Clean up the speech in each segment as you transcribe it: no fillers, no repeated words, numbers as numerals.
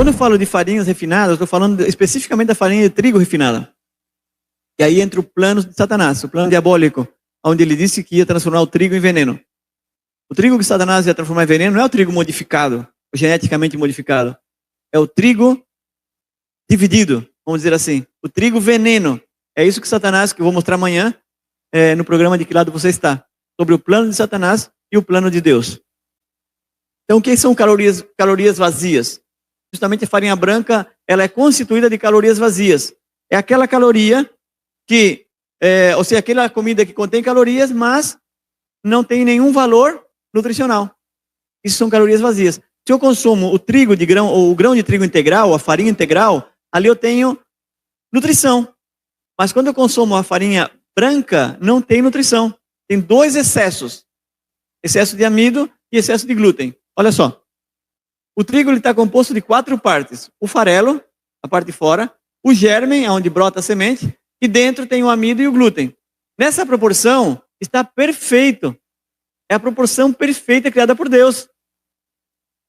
Quando eu falo de farinhas refinadas, eu estou falando especificamente da farinha de trigo refinada. E aí entra o plano de Satanás, o plano diabólico, onde ele disse que ia transformar o trigo em veneno. O trigo que Satanás ia transformar em veneno não é o trigo modificado, geneticamente modificado. É o trigo dividido, vamos dizer assim. O trigo veneno. É isso que Satanás, que eu vou mostrar amanhã, no programa de Que Lado Você Está. Sobre o plano de Satanás e o plano de Deus. Então, o que são calorias vazias? Justamente a farinha branca, ela é constituída de calorias vazias. É aquela caloria que, ou seja, aquela comida que contém calorias, mas não tem nenhum valor nutricional. Isso são calorias vazias. Se eu consumo o trigo de grão, ou o grão de trigo integral, a farinha integral, ali eu tenho nutrição. Mas quando eu consumo a farinha branca, não tem nutrição. Tem dois excessos. Excesso de amido e excesso de glúten. Olha só. O trigo está composto de 4 partes. O farelo, a parte de fora. O germe, onde brota a semente. E dentro tem o amido e o glúten. Nessa proporção, está perfeito. É a proporção perfeita criada por Deus.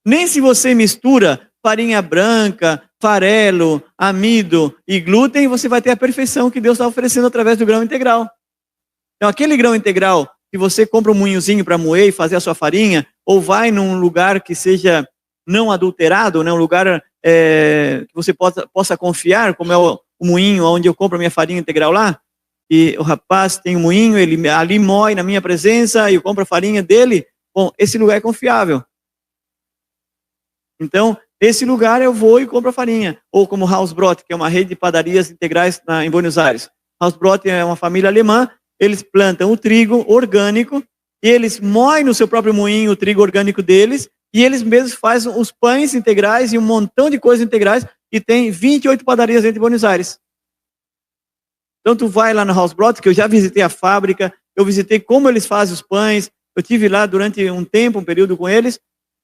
Nem se você mistura farinha branca, farelo, amido e glúten, você vai ter a perfeição que Deus está oferecendo através do grão integral. Então, aquele grão integral que você compra um moinhozinho para moer e fazer a sua farinha, ou vai num lugar que seja não adulterado, né, um lugar que você possa confiar, como é o moinho onde eu compro a minha farinha integral lá, e o rapaz tem um moinho, ele ali moe na minha presença, e eu compro a farinha dele, bom, esse lugar é confiável. Então, nesse lugar eu vou e compro a farinha. Ou como Hausbrot, que é uma rede de padarias integrais em Buenos Aires. Hausbrot é uma família alemã, eles plantam o trigo orgânico, e eles moem no seu próprio moinho o trigo orgânico deles, e eles mesmos fazem os pães integrais e um montão de coisas integrais, e tem 28 padarias dentro de Buenos Aires. Então tu vai lá no Hausbrot, que eu já visitei a fábrica, eu visitei como eles fazem os pães, eu tive lá durante um tempo, um período com eles.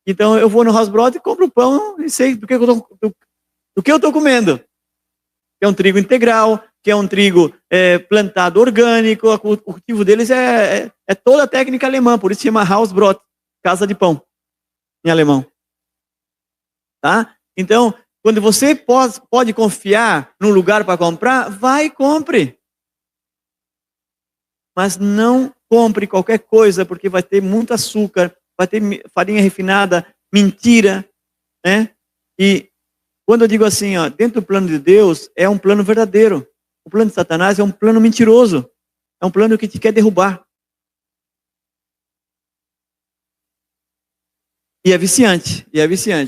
Então eu vou no Hausbrot e compro o pão e sei do que eu estou comendo. Que é um trigo integral, que é um trigo plantado orgânico, o cultivo deles é toda a técnica alemã, por isso se chama Hausbrot, casa de pão, em alemão. Tá? Então, quando você pode confiar num lugar para comprar, vai e compre. Mas não compre qualquer coisa, porque vai ter muito açúcar, vai ter farinha refinada, mentira, né? E quando eu digo assim, ó, dentro do plano de Deus, é um plano verdadeiro. O plano de Satanás é um plano mentiroso. É um plano que te quer derrubar. E é viciante,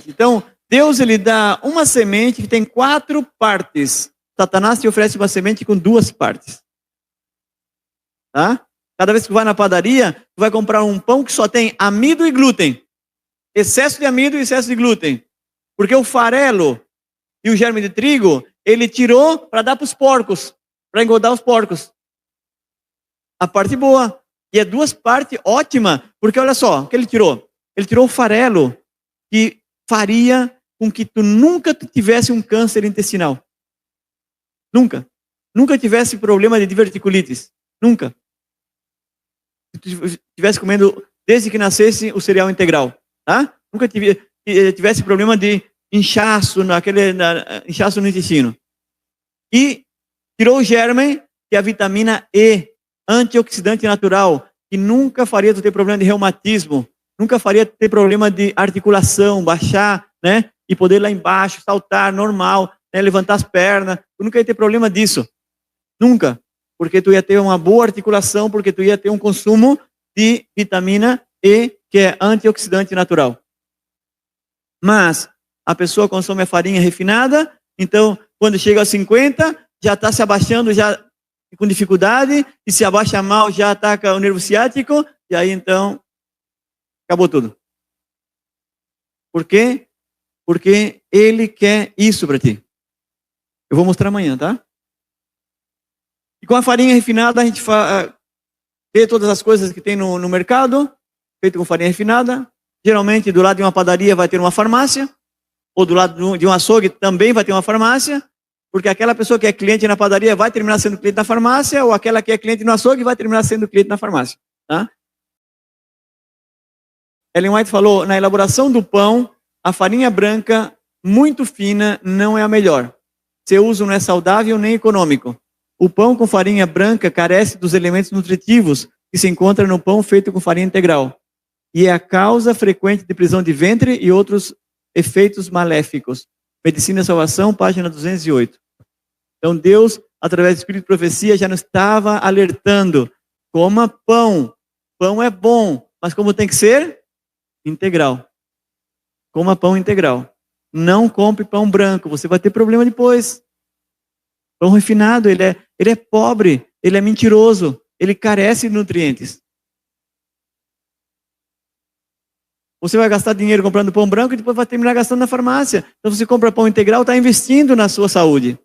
Então, Deus, ele dá uma semente que tem 4 partes. Satanás te oferece uma semente com 2 partes. Tá? Cada vez que vai na padaria, tu vai comprar um pão que só tem amido e glúten. Excesso de amido e excesso de glúten. Porque o farelo e o germe de trigo, ele tirou para dar para os porcos, para engordar os porcos. A parte boa. E é 2 partes ótimas, porque olha só, o que ele tirou? Ele tirou o farelo, que faria com que tu nunca tivesse um câncer intestinal. Nunca. Nunca tivesse problema de diverticulites. Nunca. Se tu estivesse comendo, desde que nascesse, o cereal integral. Tá? Nunca tivesse problema de inchaço, inchaço no intestino. E tirou o germe, que é a vitamina E, antioxidante natural, que nunca faria tu ter problema de reumatismo, nunca faria ter problema de articulação, baixar, né? E poder ir lá embaixo, saltar normal, né? Levantar as pernas. Tu nunca ia ter problema disso. Nunca. Porque tu ia ter uma boa articulação, porque tu ia ter um consumo de vitamina E, que é antioxidante natural. Mas a pessoa consome a farinha refinada, então quando chega aos 50, já está se abaixando já com dificuldade, e se abaixa mal já ataca o nervo ciático, e aí então acabou tudo. Por quê? Porque ele quer isso para ti. Eu vou mostrar amanhã, tá? E com a farinha refinada a gente vê todas as coisas que tem no mercado, feito com farinha refinada. Geralmente do lado de uma padaria vai ter uma farmácia, ou do lado de um açougue também vai ter uma farmácia, porque aquela pessoa que é cliente na padaria vai terminar sendo cliente na farmácia, ou aquela que é cliente no açougue vai terminar sendo cliente na farmácia. Tá? Ellen White falou, na elaboração do pão, a farinha branca muito fina não é a melhor. Seu uso não é saudável nem econômico. O pão com farinha branca carece dos elementos nutritivos que se encontram no pão feito com farinha integral. E é a causa frequente de prisão de ventre e outros efeitos maléficos. Medicina e Salvação, página 208. Então Deus, através do Espírito de Profecia, já nos estava alertando. Coma pão. Pão é bom, mas como tem que ser? Integral. Coma pão integral. Não compre pão branco, você vai ter problema depois. Pão refinado, ele é pobre, ele é mentiroso, ele carece de nutrientes. Você vai gastar dinheiro comprando pão branco e depois vai terminar gastando na farmácia. Então você compra pão integral, está investindo na sua saúde.